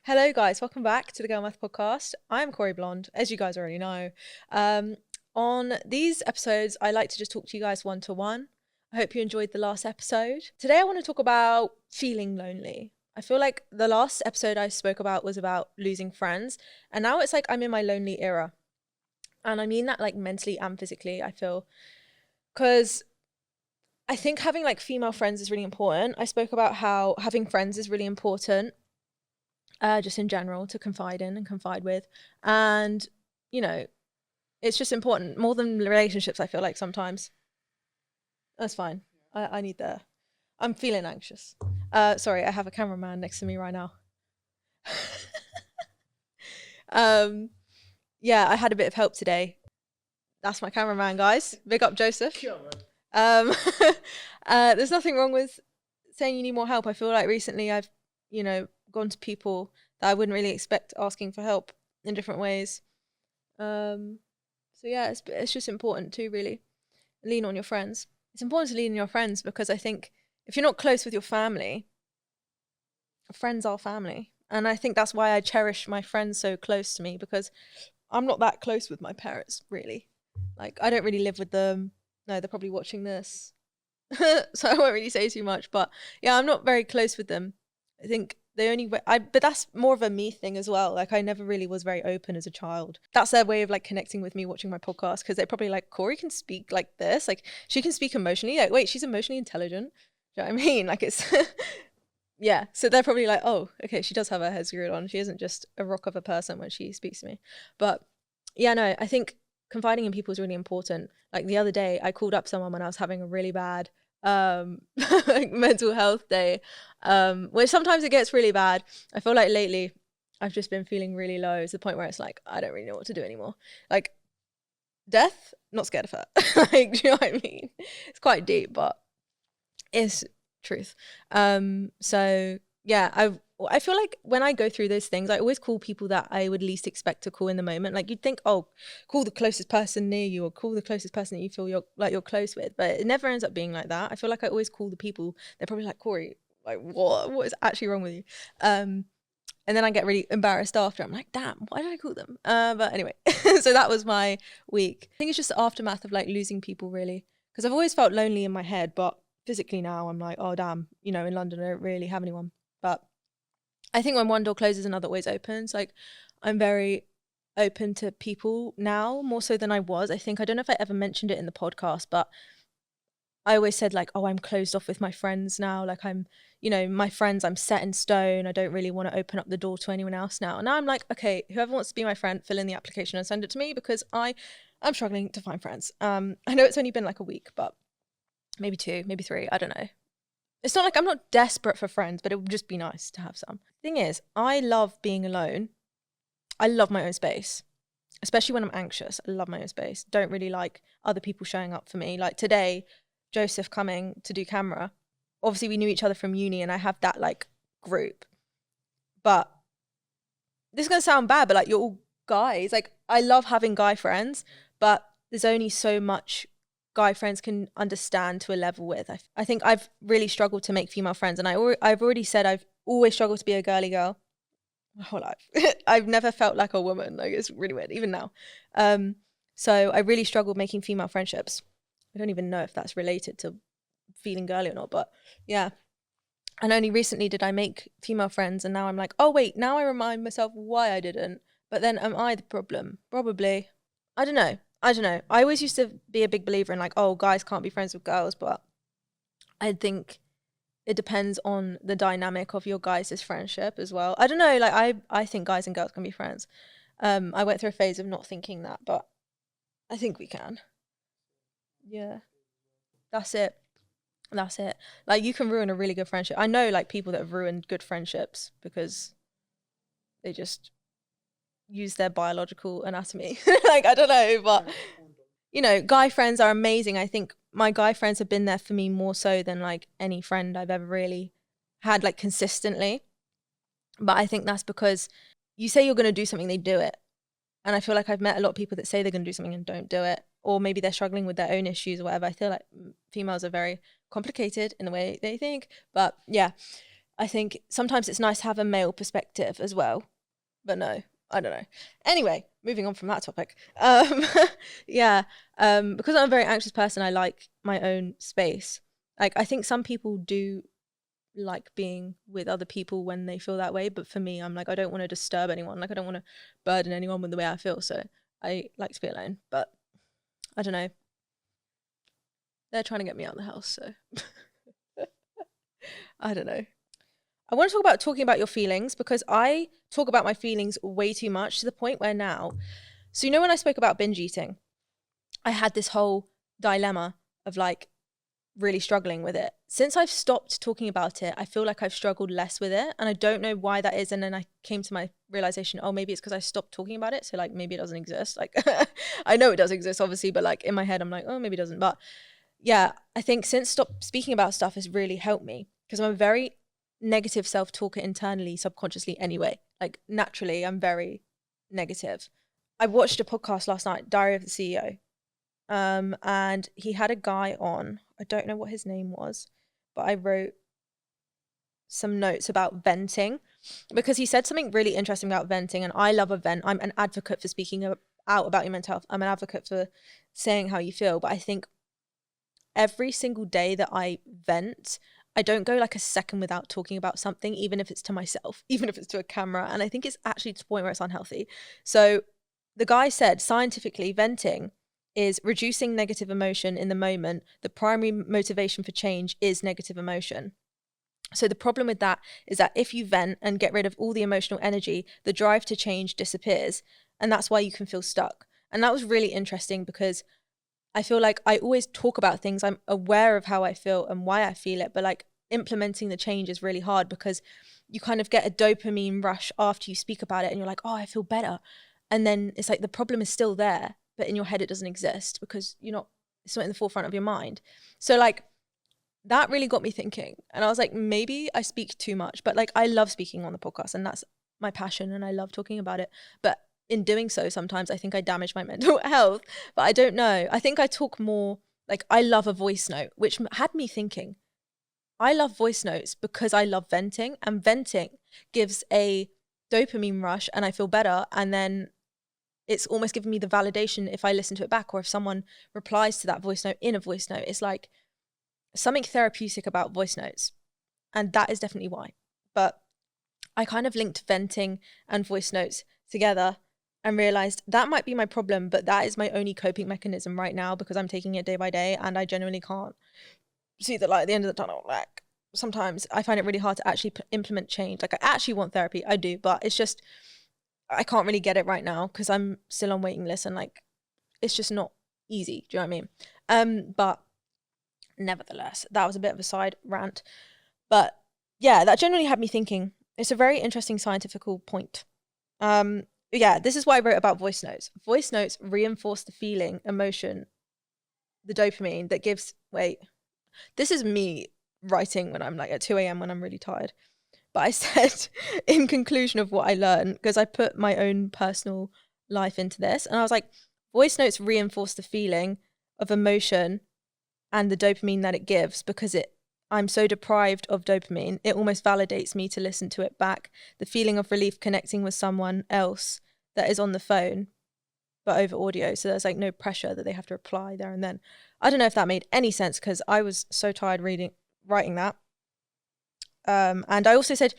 Hello, guys. Welcome back to the Girl Math Podcast. I'm Corey Blonde, as you guys already know. On these episodes, I like to just talk to you guys one to one. I hope you enjoyed the last episode. Today, I want to talk about feeling lonely. I feel like the last episode I spoke about was about losing friends, and now it's like I'm in my lonely era. And I mean that like mentally and physically, I feel. Because I think having like female friends is really important. I spoke about how having friends is really important. Just in general, to confide in and confide with. And, you know, it's just important more than relationships, I feel like sometimes. That's fine. I need the, I'm feeling anxious. Sorry, I have a cameraman next to me right now. Yeah, I had a bit of help today. That's my cameraman, guys. Big up, Joseph. There's nothing wrong with saying you need more help. I feel like recently I've, gone to people that I wouldn't really expect asking for help in different ways. So yeah, it's just important to really lean on your friends. It's important to lean on your friends because I think if you're not close with your family, friends are family. And I think that's why I cherish my friends so close to me, because I'm not that close with my parents, really. Like, I don't really live with them. No, they're probably watching this. So I won't really say too much. But yeah, I'm not very close with them. I think the only way but that's more of a me thing as well. Like, I never really was very open as a child. That's their way of like connecting with me watching my podcast, because they're probably like, Corey can speak like this. Like, she can speak emotionally. Like, wait, she's emotionally intelligent. Do you know what I mean? Like, it's yeah. So they're probably like, oh, okay, she does have her head screwed on. She isn't just a rock of a person when she speaks to me. But yeah, no, I think confiding in people is really important. Like, the other day, I called up someone when I was having a really bad like mental health day, which sometimes it gets really bad. I feel like lately I've just been feeling really low to the point where it's like I don't really know what to do anymore. Like, death, not scared of her. Like, do you know what I mean? It's quite deep, but it's truth. So yeah, I feel like when I go through those things, I always call people that I would least expect to call in the moment. Like, you'd think, oh, call the closest person near you, or call the closest person that you feel you're close with, but it never ends up being like that. I feel like I always call the people they're probably like, Corey, like what is actually wrong with you? And then I get really embarrassed after. I'm like, damn, why did I call them? But anyway, so that was my week. I think it's just the aftermath of like losing people, really, because I've always felt lonely in my head, but physically now I'm like, oh damn, in London I don't really have anyone. But I think when one door closes, another always opens. Like, I'm very open to people now, more so than I was. I think, I don't know if I ever mentioned it in the podcast, but I always said like, oh, I'm closed off with my friends now. Like, I'm, my friends, I'm set in stone. I don't really want to open up the door to anyone else now. And now I'm like, okay, whoever wants to be my friend, fill in the application and send it to me, because I'm struggling to find friends. I know it's only been like a week, but maybe 2, maybe 3. I don't know. It's not like I'm not desperate for friends, but it would just be nice to have some. Thing is, I love being alone. I love my own space, especially when I'm anxious. I love my own space. Don't really like other people showing up for me. Like today, Joseph coming to do camera. Obviously, we knew each other from uni, and I have that like group. But this is going to sound bad, but like, you're all guys. Like, I love having guy friends, but there's only so much guy friends can understand to a level with. I think I've really struggled to make female friends, and I've already said I've always struggled to be a girly girl my whole life. I've never felt like a woman. Like, it's really weird, even now. So I really struggled making female friendships. I don't even know if that's related to feeling girly or not, but yeah. And only recently did I make female friends, and now I'm like, oh wait, now I remind myself why I didn't. But then, am I the problem? Probably. I don't know. I always used to be a big believer in like, oh, guys can't be friends with girls, but I think it depends on the dynamic of your guys' friendship as well. I don't know, like, I think guys and girls can be friends. I went through a phase of not thinking that, but I think we can. Yeah, that's it. That's it. Like, you can ruin a really good friendship. I know like people that have ruined good friendships because they just use their biological anatomy. Like, I don't know, but guy friends are amazing. I think my guy friends have been there for me more so than like any friend I've ever really had like consistently. But I think that's because you say you're going to do something, they do it. And I feel like I've met a lot of people that say they're going to do something and don't do it. Or maybe they're struggling with their own issues or whatever. I feel like females are very complicated in the way they think. But yeah, I think sometimes it's nice to have a male perspective as well. But no, I don't know. Anyway, moving on from that topic. Yeah, because I'm a very anxious person, I like my own space. Like, I think some people do like being with other people when they feel that way, but for me, I'm like, I don't want to disturb anyone. Like, I don't want to burden anyone with the way I feel. So I like to be alone. But I don't know. They're trying to get me out of the house, so I don't know. I want to talk about talking about your feelings, because I talk about my feelings way too much, to the point where now, so you know when I spoke about binge eating, I had this whole dilemma of like really struggling with it. Since I've stopped talking about it, I feel like I've struggled less with it, and I don't know why that is. And then I came to my realization, oh, maybe it's because I stopped talking about it, so like maybe it doesn't exist. Like I know it does exist, obviously, but like in my head I'm like, oh, maybe it doesn't. But yeah, I think since stop speaking about stuff has really helped me, because I'm a very negative self-talker internally, subconsciously anyway. Like naturally, I'm very negative. I watched a podcast last night, Diary of the CEO, and he had a guy on. I don't know what his name was, but I wrote some notes about venting, because he said something really interesting about venting, and I love a vent. I'm an advocate for speaking out about your mental health. I'm an advocate for saying how you feel, but I think every single day that I vent, I don't go like a second without talking about something, even if it's to myself, even if it's to a camera. And I think it's actually to the point where it's unhealthy. So the guy said, scientifically, venting is reducing negative emotion in the moment. The primary motivation for change is negative emotion. So the problem with that is that if you vent and get rid of all the emotional energy, the drive to change disappears. And that's why you can feel stuck. And that was really interesting, because I feel like I always talk about things. I'm aware of how I feel and why I feel it, but like implementing the change is really hard, because you kind of get a dopamine rush after you speak about it and you're like, oh, I feel better. And then it's like the problem is still there, but in your head it doesn't exist, because it's not in the forefront of your mind. So like that really got me thinking. And I was like, maybe I speak too much, but like I love speaking on the podcast and that's my passion and I love talking about it. But in doing so, sometimes I think I damage my mental health, but I don't know. I think I talk more, like I love a voice note, which had me thinking. I love voice notes because I love venting, and venting gives a dopamine rush and I feel better. And then it's almost giving me the validation if I listen to it back, or if someone replies to that voice note in a voice note. It's like something therapeutic about voice notes. And that is definitely why. But I kind of linked venting and voice notes together and realized that might be my problem, but that is my only coping mechanism right now, because I'm taking it day by day and I genuinely can't see the light at the end of the tunnel. Like sometimes I find it really hard to actually implement change. Like I actually want therapy, I do, but it's just, I can't really get it right now because I'm still on waiting list, and like, it's just not easy. Do you know what I mean? But nevertheless, that was a bit of a side rant. But yeah, that generally had me thinking. It's a very interesting scientific point. Yeah, this is why I wrote about voice notes. Voice notes reinforce the feeling, emotion, the dopamine that gives, wait, this is me writing when I'm like at 2 a.m. when I'm really tired. But I said in conclusion of what I learned, because I put my own personal life into this, and I was like, voice notes reinforce the feeling of emotion and the dopamine that it gives, because I'm so deprived of dopamine, it almost validates me to listen to it back. The feeling of relief connecting with someone else that is on the phone, but over audio. So there's like no pressure that they have to reply there and then. I don't know if that made any sense, because I was so tired writing that. And I also said,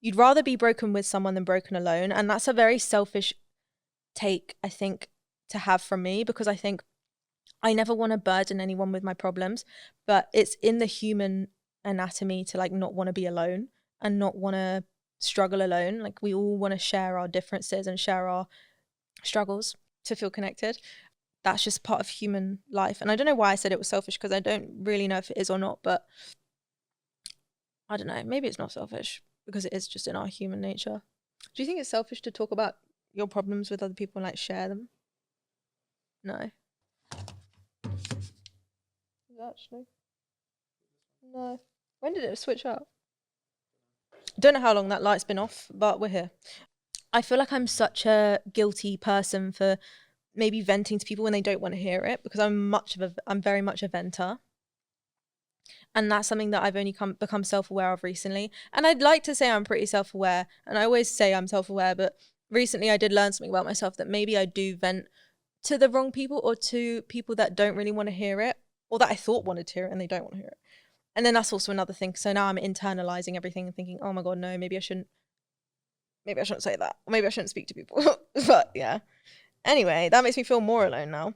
you'd rather be broken with someone than broken alone. And that's a very selfish take, I think, to have from me, because I think I never want to burden anyone with my problems, but it's in the human anatomy to like not want to be alone and not want to struggle alone. Like we all want to share our differences and share our struggles to feel connected. That's just part of human life. And I don't know why I said it was selfish, because I don't really know if it is or not, but I don't know. Maybe it's not selfish because it is just in our human nature. Do you think it's selfish to talk about your problems with other people and like share them? No. Actually, no. When did it switch up? Don't know how long that light's been off, but we're here. I feel like I'm such a guilty person for maybe venting to people when they don't want to hear it, because I'm very much a venter. And that's something that I've only become self-aware of recently. And I'd like to say I'm pretty self-aware, and I always say I'm self-aware, but recently I did learn something about myself, that maybe I do vent to the wrong people, or to people that don't really want to hear it, or that I thought wanted to hear it and they don't want to hear it. And then that's also another thing. So now I'm internalizing everything and thinking, oh my God, no, maybe I shouldn't say that. Or maybe I shouldn't speak to people. But yeah. Anyway, that makes me feel more alone now.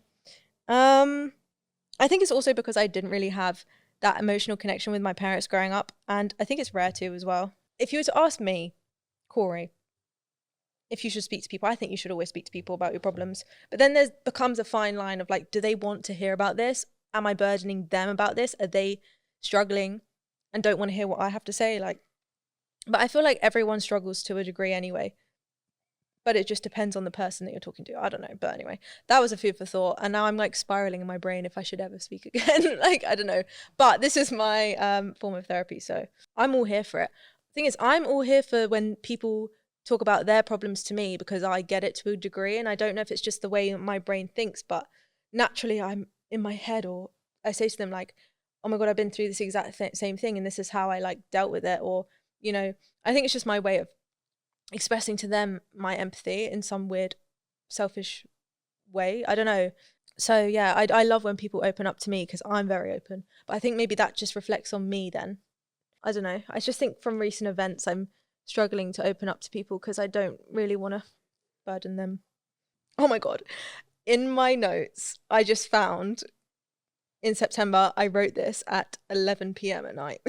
I think it's also because I didn't really have that emotional connection with my parents growing up. And I think it's rare too as well. If you were to ask me, Corey, if you should speak to people, I think you should always speak to people about your problems. But then there becomes a fine line of like, do they want to hear about this? Am I burdening them about this? Are they struggling and don't want to hear what I have to say? Like, but I feel like everyone struggles to a degree anyway. But it just depends on the person that you're talking to. I don't know. But anyway, that was a food for thought. And now I'm like spiraling in my brain if I should ever speak again. Like, I don't know. But this is my form of therapy. So I'm all here for it. The thing is, I'm all here for when people talk about their problems to me, because I get it to a degree. And I don't know if it's just the way my brain thinks, but naturally I'm in my head, or I say to them like, oh my God, I've been through this exact same thing, and this is how I like dealt with it. Or, you know, I think it's just my way of expressing to them my empathy in some weird selfish way. I don't know. So yeah, I love when people open up to me, because I'm very open. But I think maybe that just reflects on me then. I don't know. I just think from recent events, I'm struggling to open up to people because I don't really want to burden them. Oh my God. In my notes, I just found in September, I wrote this at 11 p.m. at night.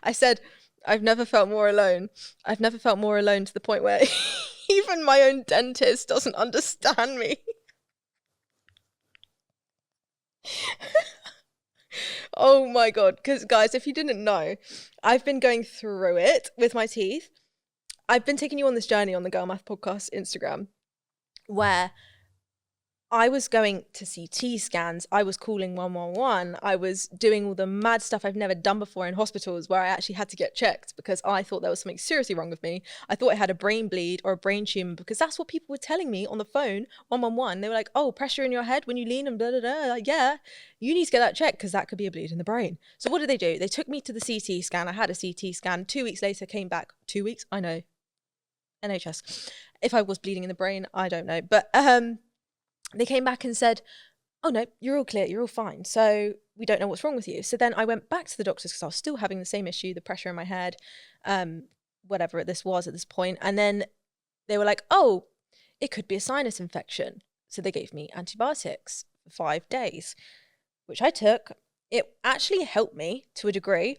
I said, I've never felt more alone. I've never felt more alone to the point where even my own dentist doesn't understand me. Oh my God. Because guys, if you didn't know, I've been going through it with my teeth. I've been taking you on this journey on the Girl Math Podcast Instagram, where I was going to CT scans, I was calling 111, I was doing all the mad stuff I've never done before in hospitals, where I actually had to get checked because I thought there was something seriously wrong with me. I thought I had a brain bleed or a brain tumor, because that's what people were telling me on the phone, 111. They were like, oh, pressure in your head when you lean and blah, blah, blah. Like, yeah, you need to get that checked because that could be a bleed in the brain. So what did they do? They took me to the CT scan. I had a CT scan. 2 weeks later, came back. 2 weeks? I know. NHS. If I was bleeding in the brain, I don't know. But they came back and said, oh no, you're all clear, you're all fine. So we don't know what's wrong with you. So then I went back to the doctors because I was still having the same issue, the pressure in my head, whatever this was at this point. And then they were like, oh, it could be a sinus infection. So they gave me antibiotics for 5 days, which I took. It actually helped me to a degree.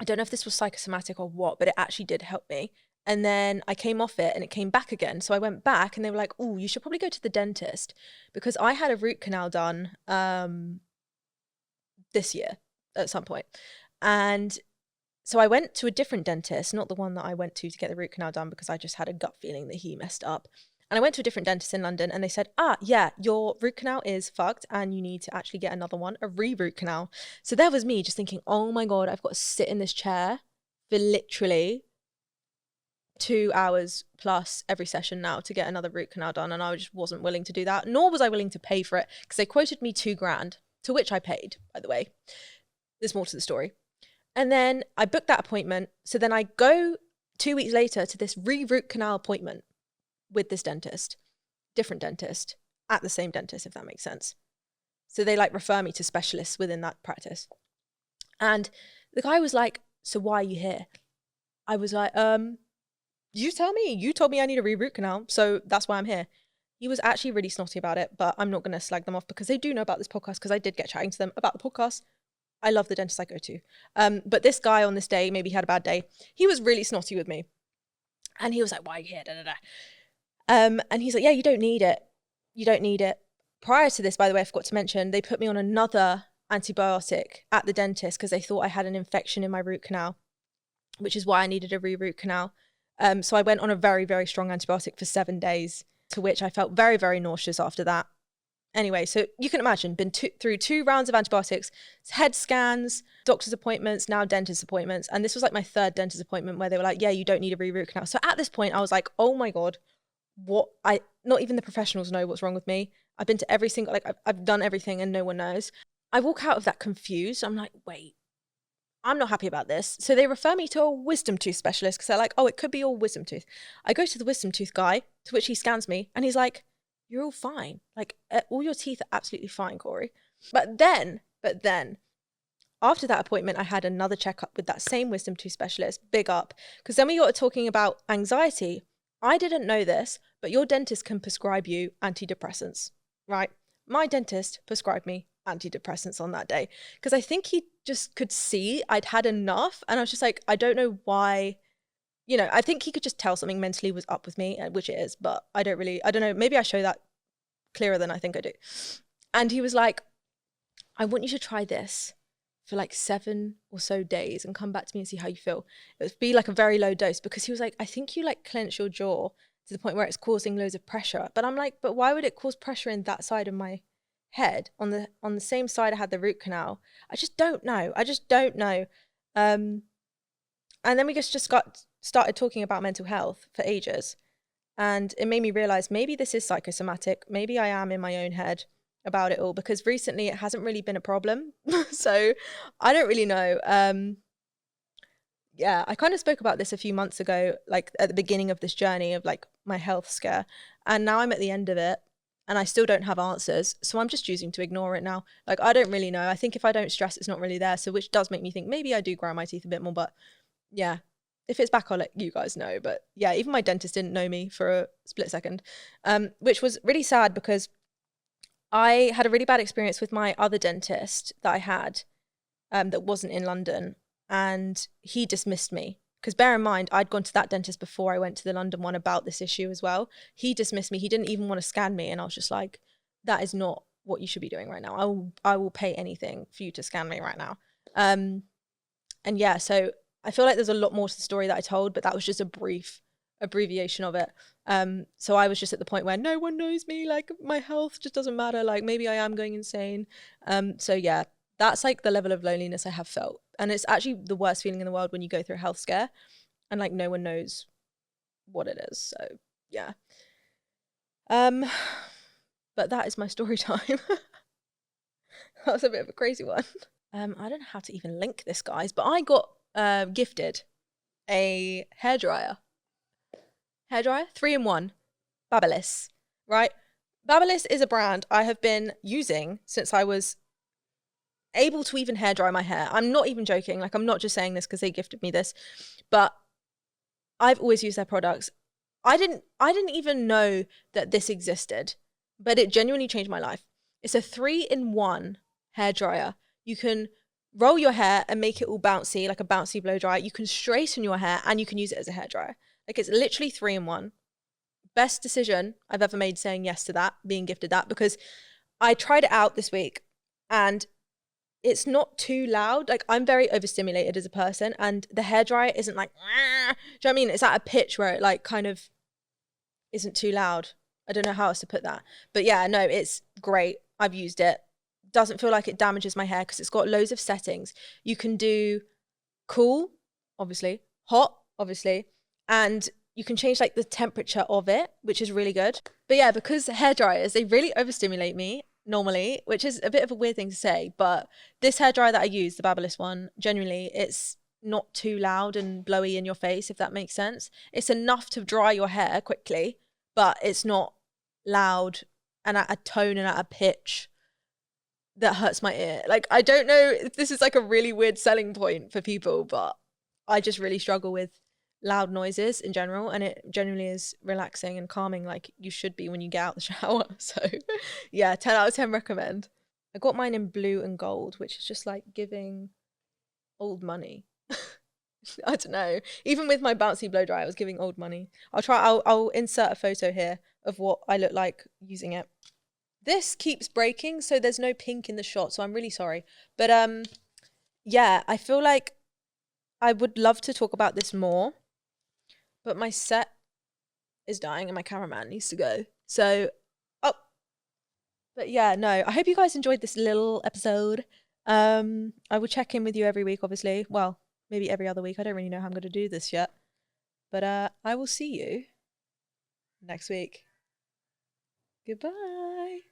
I don't know if this was psychosomatic or what, but it actually did help me. And then I came off it and it came back again. So I went back and they were like, oh, you should probably go to the dentist, because I had a root canal done this year at some point. And so I went to a different dentist, not the one that I went to get the root canal done, because I just had a gut feeling that he messed up. And I went to a different dentist in London and they said, yeah, your root canal is fucked and you need to actually get another one, a root canal. So there was me just thinking, oh my God, I've got to sit in this chair for literally 2 hours plus every session now to get another root canal done. And I just wasn't willing to do that, nor was I willing to pay for it, because they quoted me $2,000, to which I paid, by the way. There's more to the story. And then I booked that appointment. So then I go 2 weeks later to this root canal appointment with this dentist, different dentist, at the same dentist, if that makes sense. So they like refer me to specialists within that practice. And the guy was like, so why are you here? I was like, you tell me. You told me I need a root canal, so that's why I'm here. He was actually really snotty about it, but I'm not going to slag them off because they do know about this podcast, because I did get chatting to them about the podcast. I love the dentist I go to. But this guy on this day, maybe he had a bad day. He was really snotty with me. And he was like, why are you here? Da, da, da. And he's like, yeah, you don't need it. You don't need it. Prior to this, by the way, I forgot to mention, they put me on another antibiotic at the dentist because they thought I had an infection in my root canal, which is why I needed a root canal. So I went on a very, very strong antibiotic for 7 days, to which I felt very, very nauseous after that. Anyway, so you can imagine, been through 2 rounds of antibiotics, head scans, doctor's appointments, now dentist appointments. And this was like my 3rd dentist appointment where they were like, yeah, you don't need a root canal. So at this point, I was like, oh my God, not even the professionals know what's wrong with me. I've been to every single, I've done everything and no one knows. I walk out of that confused. I'm like, wait, I'm not happy about this. So they refer me to a wisdom tooth specialist because they're like, oh, it could be your wisdom tooth. I go to the wisdom tooth guy, to which he scans me, and he's like, you're all fine. Like, all your teeth are absolutely fine, Corey. But then, after that appointment, I had another checkup with that same wisdom tooth specialist. Big up. Because then we got talking about anxiety. I didn't know this, but your dentist can prescribe you antidepressants, right? My dentist prescribed me antidepressants on that day because I think he just could see I'd had enough. And I was just like, I don't know why, you know, I think he could just tell something mentally was up with me, which it is, but I don't know. Maybe I show that clearer than I think I do. And he was like, I want you to try this for like 7 or so days and come back to me and see how you feel. It would be like a very low dose because he was like, I think you like clench your jaw to the point where it's causing loads of pressure. But I'm like, but why would it cause pressure in that side of my head on the same side I had the root canal? I just don't know. And then we just started talking about mental health for ages. And it made me realize maybe this is psychosomatic. Maybe I am in my own head about it all because recently it hasn't really been a problem. So I don't really know. Yeah, I kind of spoke about this a few months ago, like at the beginning of this journey of like my health scare. And now I'm at the end of it and I still don't have answers. So I'm just choosing to ignore it now. Like, I don't really know. I think if I don't stress, it's not really there. So which does make me think maybe I do grind my teeth a bit more. But yeah, if it's back, I'll let you guys know. But yeah, even my dentist didn't know me for a split second, which was really sad because I had a really bad experience with my other dentist that I had that wasn't in London, and he dismissed me. Because bear in mind, I'd gone to that dentist before I went to the London one about this issue as well. He dismissed me. He didn't even want to scan me. And I was just like, that is not what you should be doing right now. I will pay anything for you to scan me right now. And yeah, so I feel like there's a lot more to the story that I told, but that was just a brief abbreviation of it. So I was just at the point where no one knows me, like my health just doesn't matter, like maybe I am going insane. So yeah, that's like the level of loneliness I have felt. And it's actually the worst feeling in the world when you go through a health scare and like no one knows what it is. So yeah. But that is my story time. That was a bit of a crazy one. I don't know how to even link this, guys, but I got gifted a hairdryer. 3-in-1, Babyliss, right? Babyliss is a brand I have been using since I was able to even hairdry my hair. I'm not even joking. Like, I'm not just saying this because they gifted me this, but I've always used their products. I didn't even know that this existed, but it genuinely changed my life. It's a 3-in-1 hairdryer. You can roll your hair and make it all bouncy, like a bouncy blow dryer. You can straighten your hair and you can use it as a hairdryer. Like, it's literally 3-in-1. Best decision I've ever made saying yes to that, being gifted that, because I tried it out this week and it's not too loud. Like, I'm very overstimulated as a person and the hairdryer isn't like, do you know what I mean? It's at a pitch where it like kind of isn't too loud. I don't know how else to put that. But yeah, no, it's great. I've used it. Doesn't feel like it damages my hair because it's got loads of settings. You can do cool, obviously, hot, obviously, and you can change like the temperature of it, which is really good. But yeah, because hair dryers, they really overstimulate me normally, which is a bit of a weird thing to say, but this hair dryer that I use, the Babyliss one, genuinely, it's not too loud and blowy in your face, if that makes sense. It's enough to dry your hair quickly, but it's not loud and at a tone and at a pitch that hurts my ear. Like, I don't know if this is like a really weird selling point for people, but I just really struggle with loud noises in general, and it generally is relaxing and calming like you should be when you get out the shower. So yeah, 10 out of 10 recommend. I got mine in blue and gold, which is just like giving old money. I don't know. Even with my bouncy blow dry, I was giving old money. I'll insert a photo here of what I look like using it. This keeps breaking, so there's no pink in the shot, so I'm really sorry. But yeah, I feel like I would love to talk about this more, but my set is dying and my cameraman needs to go. So, but yeah, no, I hope you guys enjoyed this little episode. I will check in with you every week, obviously. Well, maybe every other week. I don't really know how I'm going to do this yet. But I will see you next week. Goodbye.